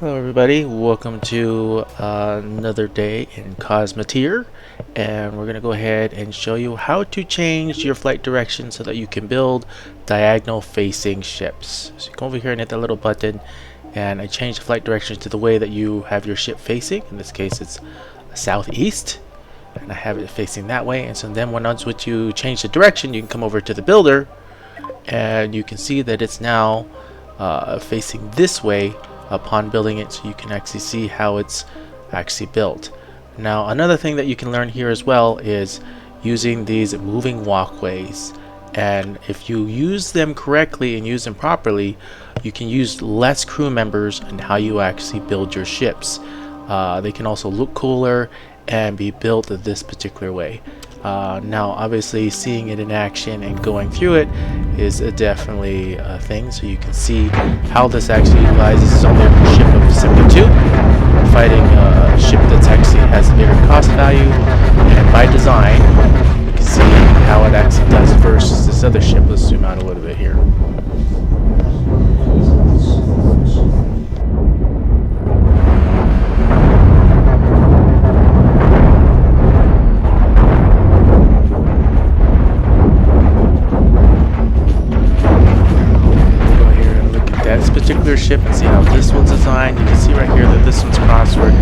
Hello everybody, welcome to another day in Cosmoteer, and we're going to go ahead and show you how to change your flight direction so that you can build diagonal facing ships. So you come over here and hit that little button, and I change the flight direction to the way that you have your ship facing. In this case it's southeast, and I have it facing that way. And so then once you change the direction, you can come over to the builder and you can see that it's now facing this way upon building it, so you can actually see how it's actually built. Now another thing that you can learn here as well is using these moving walkways, and if you use them correctly and use them properly, you can use less crew members in how you actually build your ships. They can also look cooler and be built this particular way. Now obviously seeing it in action and going through it is definitely a thing, so you can see how this actually utilizes. This is on their ship of 72, fighting a ship that's actually has a bigger cost value, and by design you can see how it actually does versus this other ship. Let's zoom out a little bit here. Ship and see how this one's designed. You can see right here that this one's crossword.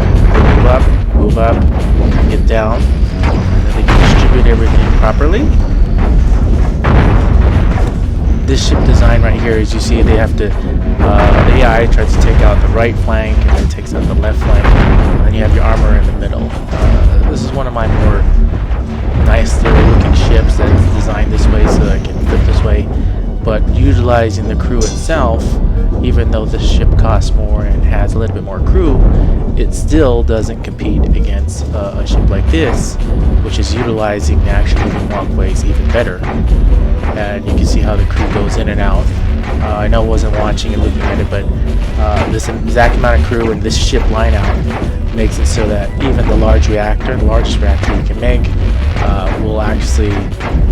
Move up, get down, and then they can distribute everything properly. This ship design right here, as you see, they have to the AI tries to take out the right flank and then takes out the left flank, and then you have your armor in the middle. This is one of my more nicely looking ships that is designed this way so that I can fit this way. But utilizing the crew itself, even though this ship costs more and has a little bit more crew, it still doesn't compete against a ship like this, which is utilizing the actual moving walkways even better. And you can see how the crew goes in and out. I know I wasn't watching and looking at it, but this exact amount of crew in this ship line out makes it so that even the large reactor, the largest reactor you can make, will actually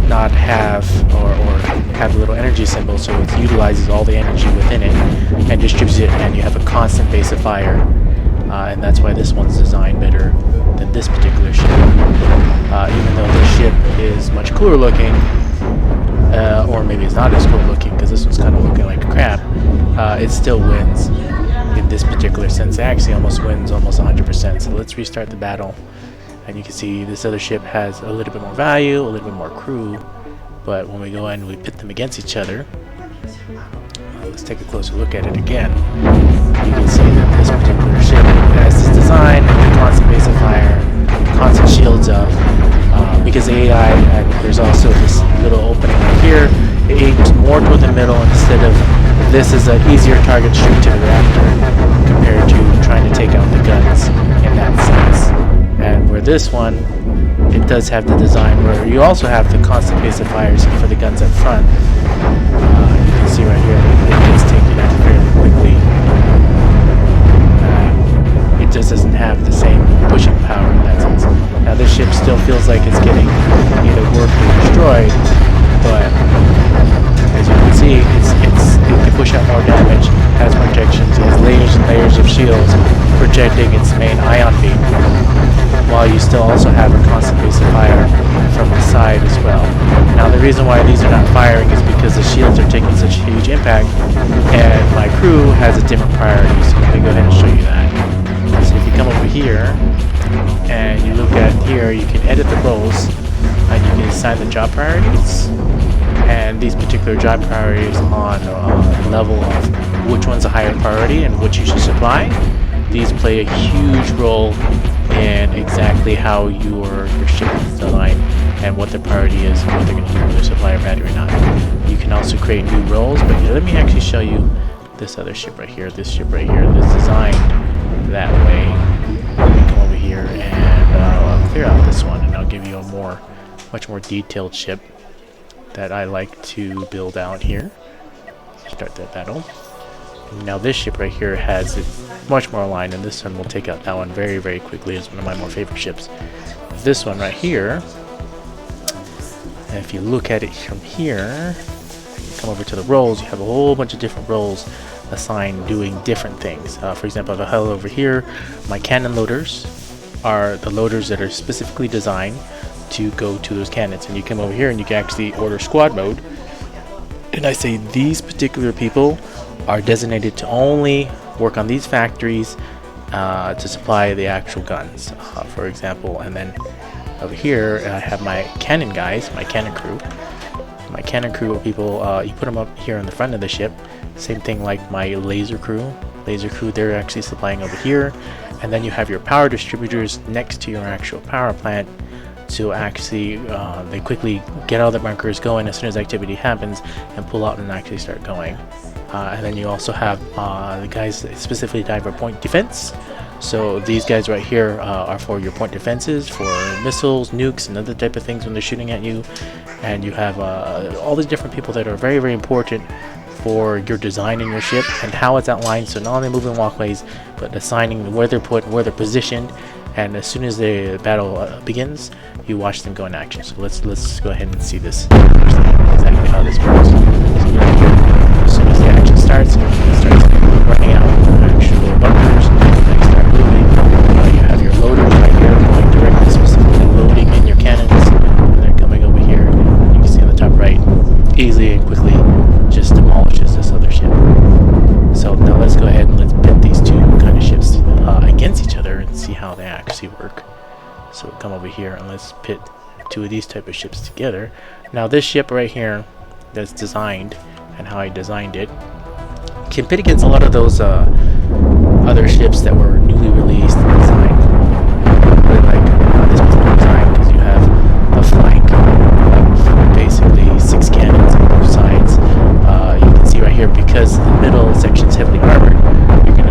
not have or have a little energy symbol, so it utilizes all the energy within it and distributes it, and you have a constant base of fire, and that's why this one's designed better than this particular ship. Even though this ship is much cooler looking, or maybe it's not as cool looking because this one's kind of looking like crap, it still wins in this particular sense. It actually almost wins almost 100%. So let's restart the battle, and you can see this other ship has a little bit more value, a little bit more crew, but when we go in and we pit them against each other, let's take a closer look at it again. You can see that this particular ship has this design, constant base of fire, constant shields up, because the AI, and there's also this little opening right here, it aims more toward the middle instead of this is an easier target straight to the reactor compared to trying to take out the guns in that sense. And where this one, it does have the design where you also have the constant base of fires for the guns up front. You can see right here that it gets taken out fairly quickly. It just doesn't have the same pushing power in that sense. Now this ship still feels like it's getting either worked or destroyed, but as you can see, it can push out more damage, has protections, it has layers and layers of shields protecting its main ion beam, while you still also have a constant base of fire from the side as well. Now the reason why these are not firing is because the shields are taking such a huge impact, and my crew has a different priority, so let me go ahead and show you that. So if you come over here, and you look at here, you can edit the roles, and you can assign the job priorities, and these particular job priorities on the level of which one's a higher priority and which you should supply. These play a huge role in exactly how your ship is designed and what the priority is and what they're going to do, whether supply a battery or not. You can also create new roles, but let me actually show you this other ship right here. This ship right here that's designed that way. Let me come over here and I'll clear out this one, and I'll give you a much more detailed ship that I like to build out here. Start that battle. Now this ship right here has it much more aligned, and this one will take out that one very, very quickly. It's one of my more favorite ships. This one right here, and if you look at it from here, you come over to the roles, you have a whole bunch of different roles assigned doing different things. For example, if I head over here, my cannon loaders are the loaders that are specifically designed to go to those cannons, and you come over here and you can actually order squad mode, and I say these particular people are designated to only work on these factories to supply the actual guns, for example. And then over here I have my cannon guys, my cannon crew. My cannon crew people, you put them up here on the front of the ship. Same thing like my laser crew. Laser crew, they're actually supplying over here. And then you have your power distributors next to your actual power plant. So actually, they quickly get all the bunkers going as soon as activity happens and pull out and actually start going. And then you also have the guys specifically designed for point defense. So these guys right here are for your point defenses, for missiles, nukes, and other type of things when they're shooting at you. And you have all these different people that are very, very important for your design in your ship and how it's outlined. So not only moving walkways, but assigning where they're put, where they're positioned. And as soon as the battle begins, you watch them go in action. So let's go ahead and see this exactly how this works. So right here, as soon as the action starts, it starts running out actual bunkers. They start moving. You have your loaders right here going directly, specifically loading in your cannons, and they're coming over here. You can see on the top right, easily and quickly just demolishes this other ship. So now let's go ahead and let's pit these two kind of ships against each other and see how they actually work. So we'll come over here and let's pit two of these type of ships together. Now this ship right here that's designed and how I designed it can pit against a lot of those other ships that were newly released and designed. I really like this particular design because you have a flank of basically 6 cannons on both sides. You can see right here, because the middle section is heavily armored,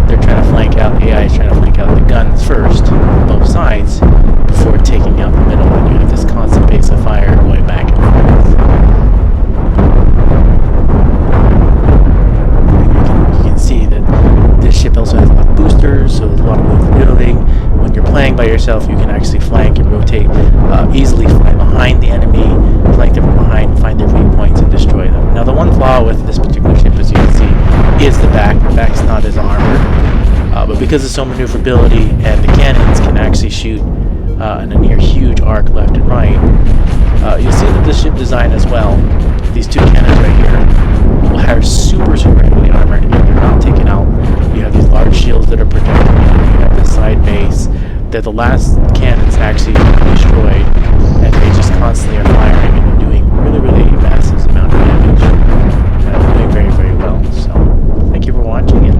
they're trying to flank out, AI is trying to flank out the guns first on both sides before taking out the middle, and you have this constant pace of fire going back and forth. And you can see that this ship also has a lot of boosters, so there's a lot of movability. When you're playing by yourself, you can actually flank and rotate, easily fly behind the enemy, flank them from behind, find their weak points, and destroy them. Now the one flaw with this particular ship, as you can see, is the back. The back's not as armored, but because of so maneuverability and the cannons can actually shoot in a near huge arc left and right, you'll see that this ship design as well, these two cannons right here, will have super heavily armored, and they're not taken out. You have these large shields that are protecting you. You have this side base. They're the last cannons actually destroyed, and they just constantly are firing and doing really massive amount of damage. Doing very, very well. So thank you for watching.